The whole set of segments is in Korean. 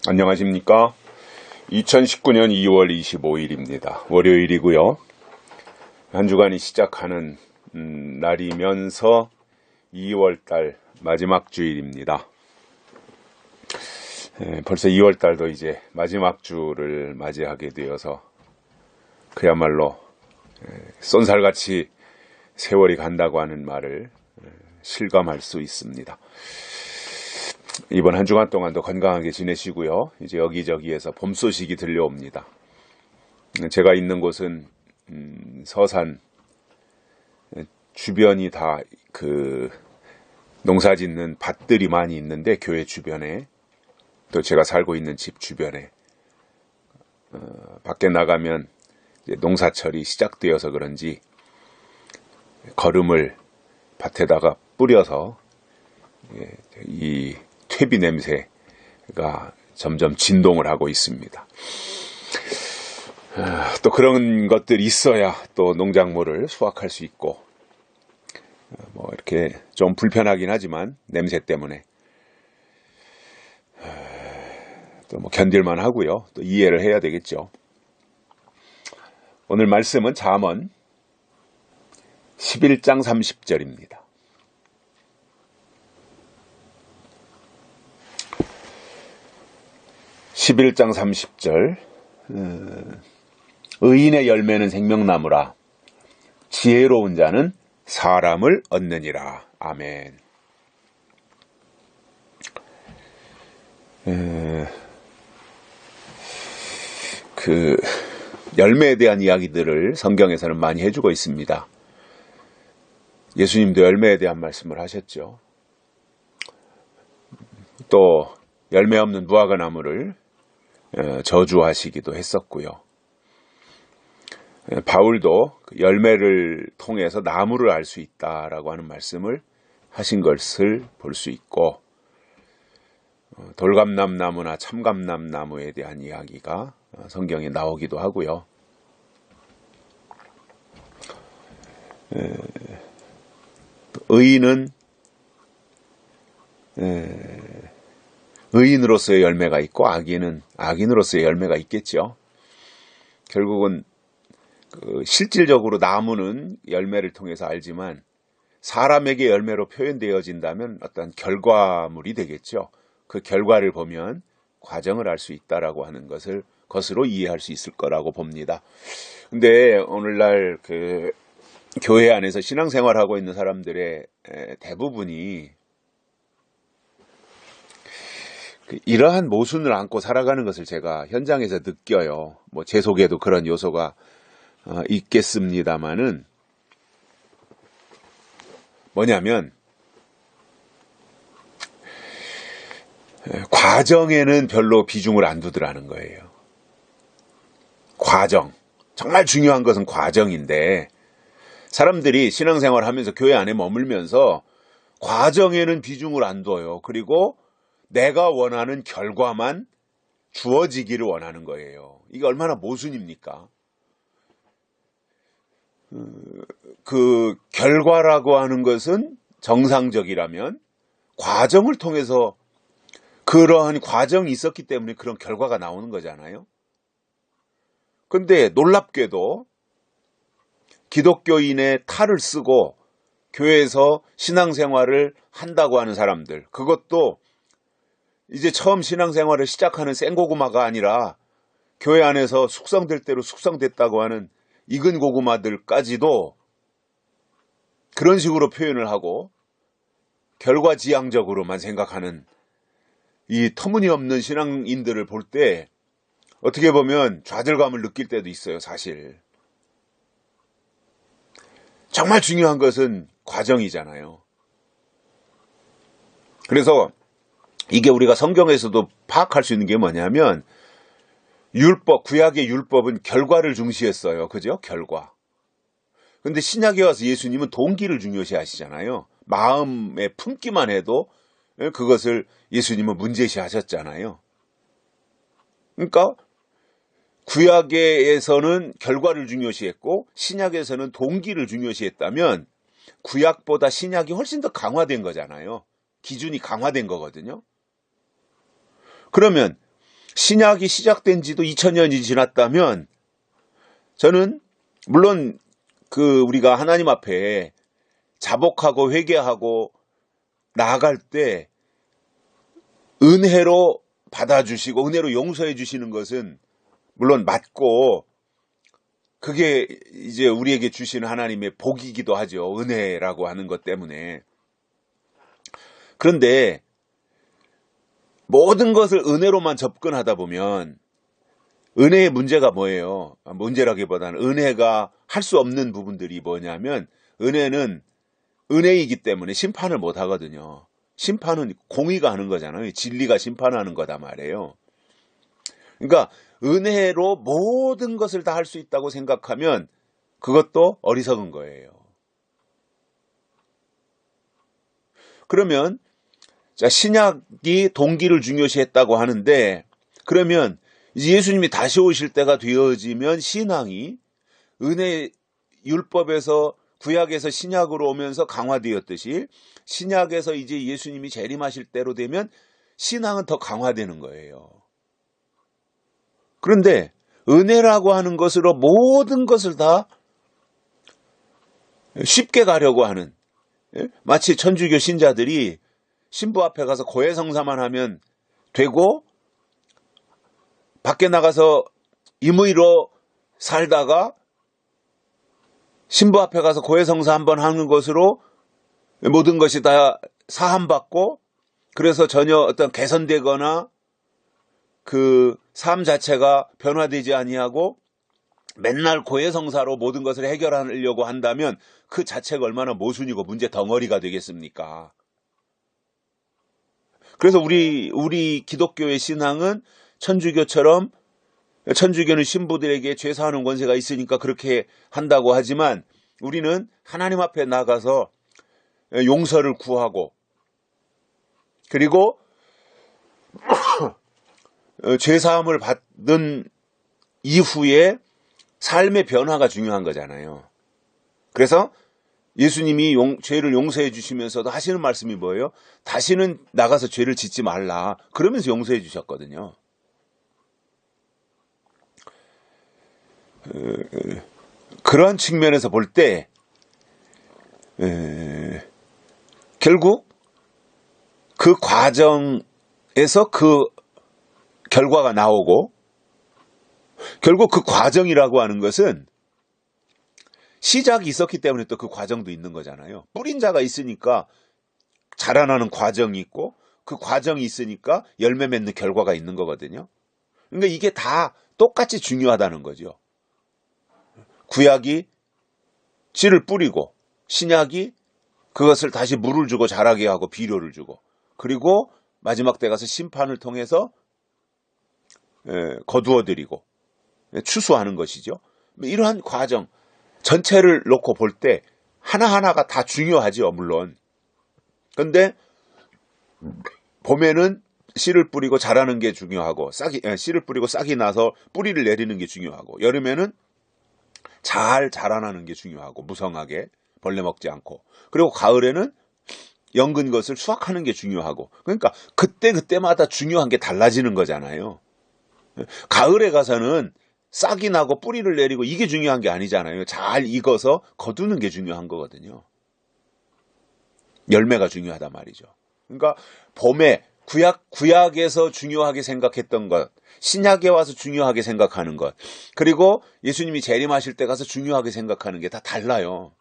안녕하십니까. 2019년 2월 25일입니다. 월요일이고요. 한 주간이 시작하는 날이면서 2월달 마지막 주일입니다. 벌써 2월달도 이제 마지막 주를 맞이하게 되어서 그야말로 쏜살같이 세월이 간다고 하는 말을 실감할 수 있습니다. 이번 한 주간 동안도 건강하게 지내시고요. 이제 여기저기에서 봄 소식이 들려옵니다. 제가 있는 곳은 서산 주변이 다 농사 짓는 밭들이 많이 있는데, 교회 주변에 또 제가 살고 있는 집 주변에 밖에 나가면 이제 농사철이 시작되어서 그런지 거름을 밭에다가 뿌려서 이 퇴비 냄새가 점점 진동을 하고 있습니다. 또 그런 것들이 있어야 또 농작물을 수확할 수 있고, 이렇게 좀 불편하긴 하지만 냄새 때문에 또 견딜만 하고요. 또 이해를 해야 되겠죠. 오늘 말씀은 잠언 11장 30절입니다. 11장 30절 의인의 열매는 생명나무라 지혜로운 자는 사람을 얻느니라. 아멘. 열매에 대한 이야기들을 성경에서는 많이 해주고 있습니다. 예수님도 열매에 대한 말씀을 하셨죠. 또 열매 없는 무화과 나무를 저주하시기도 했었고요. 바울도 열매를 통해서 나무를 알 수 있다라고 하는 말씀을 하신 것을 볼 수 있고, 돌감람나무나 참감람나무에 대한 이야기가 성경에 나오기도 하고요. 의인은 의인으로서의 열매가 있고, 악인은 악인으로서의 열매가 있겠죠. 결국은 실질적으로 나무는 열매를 통해서 알지만 사람에게 열매로 표현되어진다면 어떤 결과물이 되겠죠. 그 결과를 보면 과정을 알 수 있다라고 하는 것으로 이해할 수 있을 거라고 봅니다. 근데 오늘날 교회 안에서 신앙생활하고 있는 사람들의 대부분이 이러한 모순을 안고 살아가는 것을 제가 현장에서 느껴요. 제 속에도 그런 요소가 있겠습니다만은, 뭐냐면 과정에는 별로 비중을 안 두더라는 거예요. 과정, 정말 중요한 것은 과정인데, 사람들이 신앙생활 하면서 교회 안에 머물면서 과정에는 비중을 안 둬요. 그리고 내가 원하는 결과만 주어지기를 원하는 거예요. 이게 얼마나 모순입니까? 그 결과라고 하는 것은 정상적이라면 과정을 통해서 그러한 과정이 있었기 때문에 그런 결과가 나오는 거잖아요. 근데 놀랍게도 기독교인의 탈을 쓰고 교회에서 신앙생활을 한다고 하는 사람들, 그것도 이제 처음 신앙생활을 시작하는 생고구마가 아니라 교회 안에서 숙성될 대로 숙성됐다고 하는 익은 고구마들까지도 그런 식으로 표현을 하고 결과지향적으로만 생각하는 이 터무니없는 신앙인들을 볼 때 어떻게 보면 좌절감을 느낄 때도 있어요. 사실 정말 중요한 것은 과정이잖아요. 그래서 이게 우리가 성경에서도 파악할 수 있는 게 뭐냐면, 구약의 율법은 결과를 중시했어요. 그죠? 결과. 근데 신약에 와서 예수님은 동기를 중요시 하시잖아요. 마음에 품기만 해도 그것을 예수님은 문제시 하셨잖아요. 그러니까 구약에서는 결과를 중요시했고 신약에서는 동기를 중요시했다면 구약보다 신약이 훨씬 더 강화된 거잖아요. 기준이 강화된 거거든요. 그러면 신약이 시작된 지도 2000년이 지났다면 저는 물론 우리가 하나님 앞에 자복하고 회개하고 나아갈 때 은혜로 받아주시고 은혜로 용서해 주시는 것은 물론 맞고 그게 이제 우리에게 주시는 하나님의 복이기도 하죠. 은혜라고 하는 것 때문에. 그런데 모든 것을 은혜로만 접근하다 보면 은혜의 문제가 뭐예요? 문제라기보다는 은혜가 할 수 없는 부분들이 뭐냐면 은혜는 은혜이기 때문에 심판을 못 하거든요. 심판은 공의가 하는 거잖아요. 진리가 심판하는 거다 말이에요. 그러니까 은혜로 모든 것을 다 할 수 있다고 생각하면 그것도 어리석은 거예요. 그러면 자, 신약이 동기를 중요시했다고 하는데 그러면 예수님이 다시 오실 때가 되어지면 신앙이 은혜 율법에서 구약에서 신약으로 오면서 강화되었듯이 신약에서 이제 예수님이 재림하실 때로 되면 신앙은 더 강화되는 거예요. 그런데 은혜라고 하는 것으로 모든 것을 다 쉽게 가려고 하는 마치 천주교 신자들이 신부 앞에 가서 고해성사만 하면 되고 밖에 나가서 임의로 살다가 신부 앞에 가서 고해성사 한번 하는 것으로 모든 것이 다 사함받고 그래서 전혀 어떤 개선되거나 그 삶 자체가 변화되지 아니하고 맨날 고해성사로 모든 것을 해결하려고 한다면 그 자체가 얼마나 모순이고 문제 덩어리가 되겠습니까? 그래서 우리 기독교의 신앙은 천주교처럼 천주교는 신부들에게 죄 사하는 권세가 있으니까 그렇게 한다고 하지만 우리는 하나님 앞에 나가서 용서를 구하고 그리고 죄 사함을 받은 이후에 삶의 변화가 중요한 거잖아요. 그래서 예수님이 죄를 용서해 주시면서도 하시는 말씀이 뭐예요? 다시는 나가서 죄를 짓지 말라. 그러면서 용서해 주셨거든요. 그런 측면에서 볼 때 결국 그 과정에서 그 결과가 나오고 결국 그 과정이라고 하는 것은 시작이 있었기 때문에 또 그 과정도 있는 거잖아요. 뿌린 자가 있으니까 자라나는 과정이 있고 그 과정이 있으니까 열매 맺는 결과가 있는 거거든요. 그러니까 이게 다 똑같이 중요하다는 거죠. 구약이 씨를 뿌리고 신약이 그것을 다시 물을 주고 자라게 하고 비료를 주고 그리고 마지막 때 가서 심판을 통해서 거두어들이고 추수하는 것이죠. 이러한 과정 전체를 놓고 볼 때 하나하나가 다 중요하죠. 물론. 그런데 봄에는 씨를 뿌리고 자라는 게 중요하고 씨를 뿌리고 싹이 나서 뿌리를 내리는 게 중요하고 여름에는 잘 자라나는 게 중요하고 무성하게 벌레 먹지 않고 그리고 가을에는 연근 것을 수확하는 게 중요하고 그러니까 그때마다 중요한 게 달라지는 거잖아요. 가을에 가서는 싹이 나고 뿌리를 내리고 이게 중요한 게 아니잖아요. 잘 익어서 거두는 게 중요한 거거든요. 열매가 중요하단 말이죠. 그러니까 봄에 구약에서 중요하게 생각했던 것, 신약에 와서 중요하게 생각하는 것, 그리고 예수님이 재림하실 때 가서 중요하게 생각하는 게 다 달라요.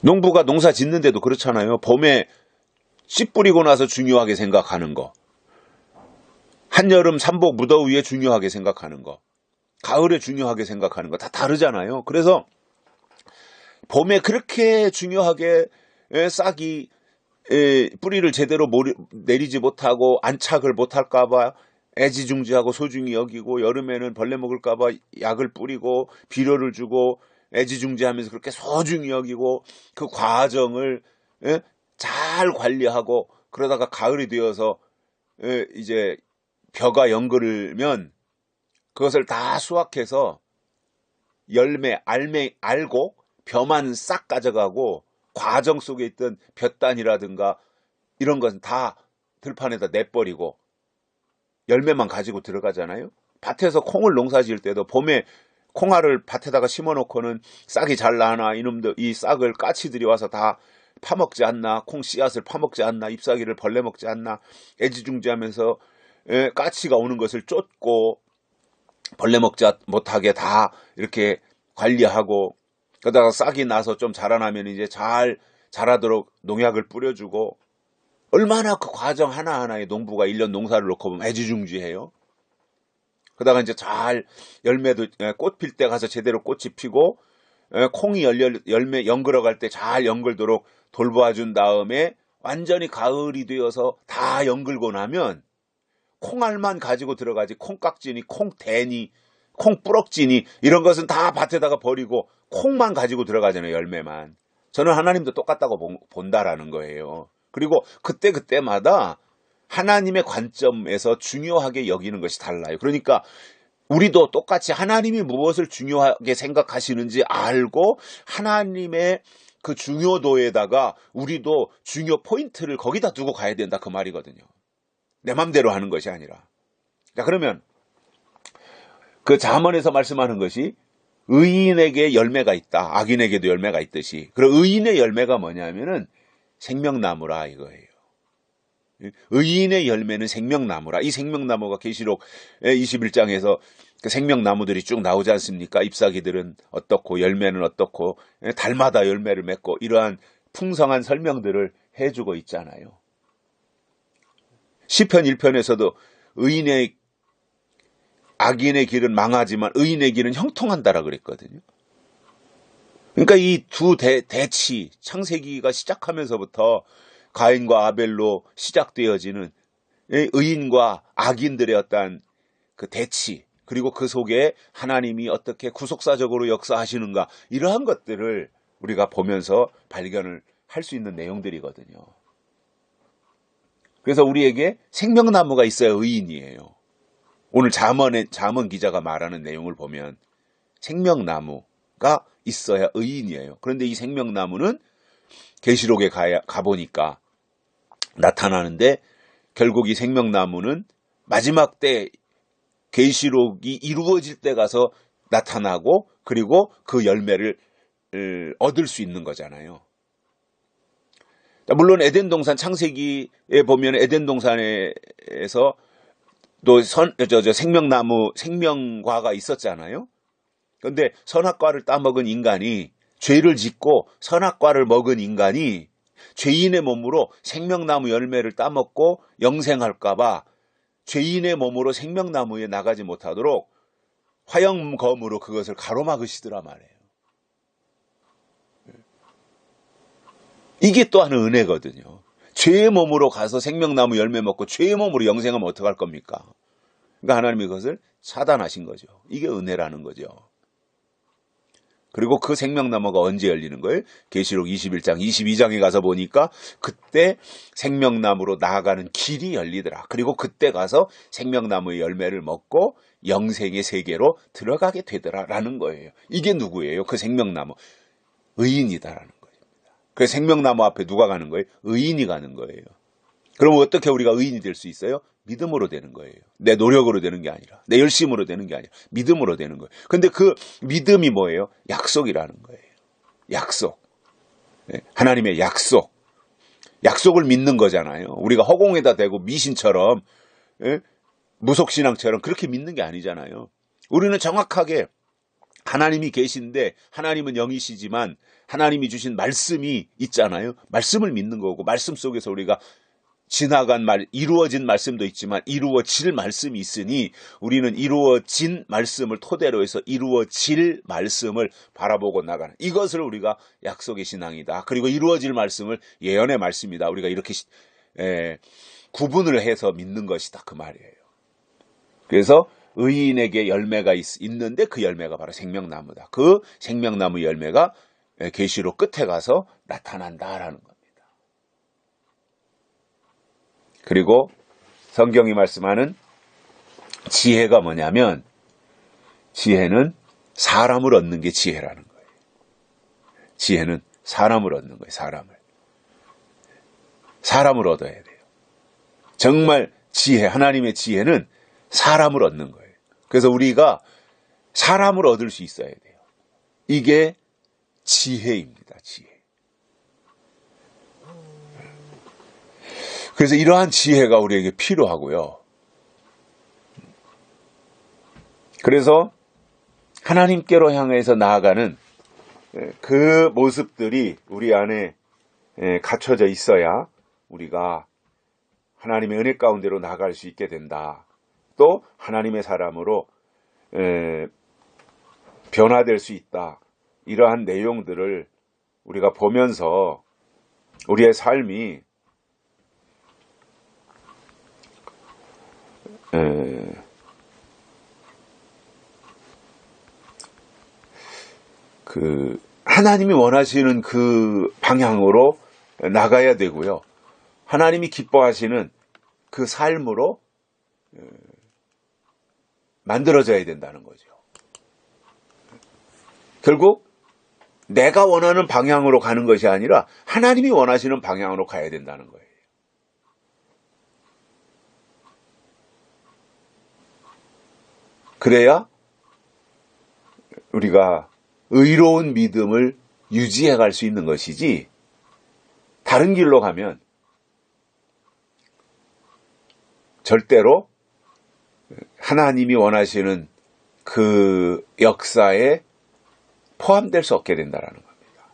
농부가 농사 짓는데도 그렇잖아요. 봄에 씨 뿌리고 나서 중요하게 생각하는 거, 한여름 삼복 무더위에 중요하게 생각하는 거, 가을에 중요하게 생각하는 거 다 다르잖아요. 그래서 봄에 그렇게 중요하게 싹이 뿌리를 제대로 내리지 못하고 안착을 못할까봐 애지중지하고 소중히 여기고 여름에는 벌레 먹을까봐 약을 뿌리고 비료를 주고 애지중지하면서 그렇게 소중히 여기고 그 과정을 잘 관리하고 그러다가 가을이 되어서 이제 벼가 연그르면 그것을 다 수확해서 열매, 알곡, 벼만 싹 가져가고 과정 속에 있던 볕단이라든가 이런 것은 다 들판에다 내버리고 열매만 가지고 들어가잖아요. 밭에서 콩을 농사 지을 때도 봄에 콩알을 밭에다가 심어놓고는 싹이 잘 나나, 이놈들 이 싹을 까치들이 와서 다 파먹지 않나, 콩 씨앗을 파먹지 않나, 잎사귀를 벌레 먹지 않나, 애지중지하면서 까치가 오는 것을 쫓고 벌레 먹지 못하게 다 이렇게 관리하고, 그러다가 싹이 나서 좀 자라나면 이제 잘 자라도록 농약을 뿌려주고, 얼마나 그 과정 하나하나에 농부가 1년 농사를 놓고 보면 애지중지해요. 그러다가 이제 잘 열매도 꽃 필 때 가서 제대로 꽃이 피고, 콩이 열매 연글어갈 때 잘 연글도록 돌보아준 다음에 완전히 가을이 되어서 다 연글고 나면 콩알만 가지고 들어가지, 콩깍지니 콩대니 콩뿌럭지니 이런 것은 다 밭에다가 버리고 콩만 가지고 들어가잖아요. 열매만. 저는 하나님도 똑같다고 본다라는 거예요. 그리고 그때마다 하나님의 관점에서 중요하게 여기는 것이 달라요. 그러니까 우리도 똑같이 하나님이 무엇을 중요하게 생각하시는지 알고 하나님의 그 중요도에다가 우리도 중요 포인트를 거기다 두고 가야 된다, 그 말이거든요. 내 맘대로 하는 것이 아니라. 자, 그러면 그 잠언에서 말씀하는 것이 의인에게 열매가 있다, 악인에게도 열매가 있듯이, 그럼 의인의 열매가 뭐냐면은 생명나무라 이거예요. 의인의 열매는 생명나무라. 이 생명나무가 계시록 21장에서 그 생명나무들이 쭉 나오지 않습니까? 잎사귀들은 어떻고 열매는 어떻고 달마다 열매를 맺고, 이러한 풍성한 설명들을 해주고 있잖아요. 시편 1편에서도 악인의 길은 망하지만 의인의 길은 형통한다라 그랬거든요. 그러니까 이 두 대치, 창세기가 시작하면서부터 가인과 아벨로 시작되어지는 의인과 악인들의 어떤 그 대치, 그리고 그 속에 하나님이 어떻게 구속사적으로 역사하시는가, 이러한 것들을 우리가 보면서 발견을 할 수 있는 내용들이거든요. 그래서 우리에게 생명나무가 있어야 의인이에요. 오늘 잠언 기자가 말하는 내용을 보면 생명나무가 있어야 의인이에요. 그런데 이 생명나무는 계시록에 가보니까 나타나는데, 결국 이 생명나무는 마지막 때 계시록이 이루어질 때 가서 나타나고, 그리고 그 열매를 얻을 수 있는 거잖아요. 물론 에덴 동산, 창세기에 보면 에덴 동산에서 또 생명나무, 생명과가 있었잖아요. 그런데 선악과를 따먹은 인간이, 죄를 짓고 선악과를 먹은 인간이 죄인의 몸으로 생명나무 열매를 따먹고 영생할까봐 죄인의 몸으로 생명나무에 나가지 못하도록 화염검으로 그것을 가로막으시더라 말이에요. 이게 또한 은혜거든요. 죄의 몸으로 가서 생명나무 열매 먹고 죄의 몸으로 영생하면 어떡할 겁니까? 그러니까 하나님이 그것을 차단하신 거죠. 이게 은혜라는 거죠. 그리고 그 생명나무가 언제 열리는 거예요? 계시록 21장, 22장에 가서 보니까 그때 생명나무로 나아가는 길이 열리더라. 그리고 그때 가서 생명나무의 열매를 먹고 영생의 세계로 들어가게 되더라라는 거예요. 이게 누구예요? 그 생명나무. 의인이다라는 겁니다. 그래서 생명나무 앞에 누가 가는 거예요? 의인이 가는 거예요. 그럼 어떻게 우리가 의인이 될 수 있어요? 믿음으로 되는 거예요. 내 노력으로 되는 게 아니라, 내 열심으로 되는 게 아니라 믿음으로 되는 거예요. 근데 그 믿음이 뭐예요? 약속이라는 거예요. 약속. 하나님의 약속. 약속을 믿는 거잖아요. 우리가 허공에다 대고 미신처럼, 무속신앙처럼 그렇게 믿는 게 아니잖아요. 우리는 정확하게 하나님이 계신데, 하나님은 영이시지만 하나님이 주신 말씀이 있잖아요. 말씀을 믿는 거고, 말씀 속에서 우리가 이루어진 말씀도 있지만 이루어질 말씀이 있으니, 우리는 이루어진 말씀을 토대로 해서 이루어질 말씀을 바라보고 나가는, 이것을 우리가 약속의 신앙이다. 그리고 이루어질 말씀을 예언의 말씀이다. 우리가 이렇게 구분을 해서 믿는 것이다, 그 말이에요. 그래서 의인에게 열매가 있는데 그 열매가 바로 생명나무다. 그 생명나무 열매가 계시록 끝에 가서 나타난다라는 겁니다. 그리고 성경이 말씀하는 지혜가 뭐냐면, 지혜는 사람을 얻는 게 지혜라는 거예요. 지혜는 사람을 얻는 거예요. 사람을 얻어야 돼요. 정말 지혜, 하나님의 지혜는 사람을 얻는 거예요. 그래서 우리가 사람을 얻을 수 있어야 돼요. 이게 지혜입니다. 지혜. 그래서 이러한 지혜가 우리에게 필요하고요. 그래서 하나님께로 향해서 나아가는 그 모습들이 우리 안에 갖춰져 있어야 우리가 하나님의 은혜 가운데로 나아갈 수 있게 된다. 또 하나님의 사람으로 변화될 수 있다. 이러한 내용들을 우리가 보면서 우리의 삶이 하나님이 원하시는 그 방향으로 나가야 되고요. 하나님이 기뻐하시는 그 삶으로 만들어져야 된다는 거죠. 결국 내가 원하는 방향으로 가는 것이 아니라 하나님이 원하시는 방향으로 가야 된다는 거예요. 그래야 우리가 의로운 믿음을 유지해 갈 수 있는 것이지, 다른 길로 가면 절대로 하나님이 원하시는 그 역사에 포함될 수 없게 된다는 겁니다.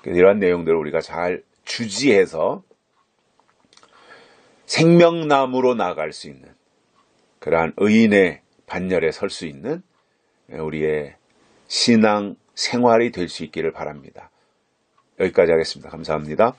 이러한 내용들을 우리가 잘 주지해서 생명나무로 나아갈 수 있는 그러한 의인의 반열에 설 수 있는 우리의 신앙 생활이 될 수 있기를 바랍니다. 여기까지 하겠습니다. 감사합니다.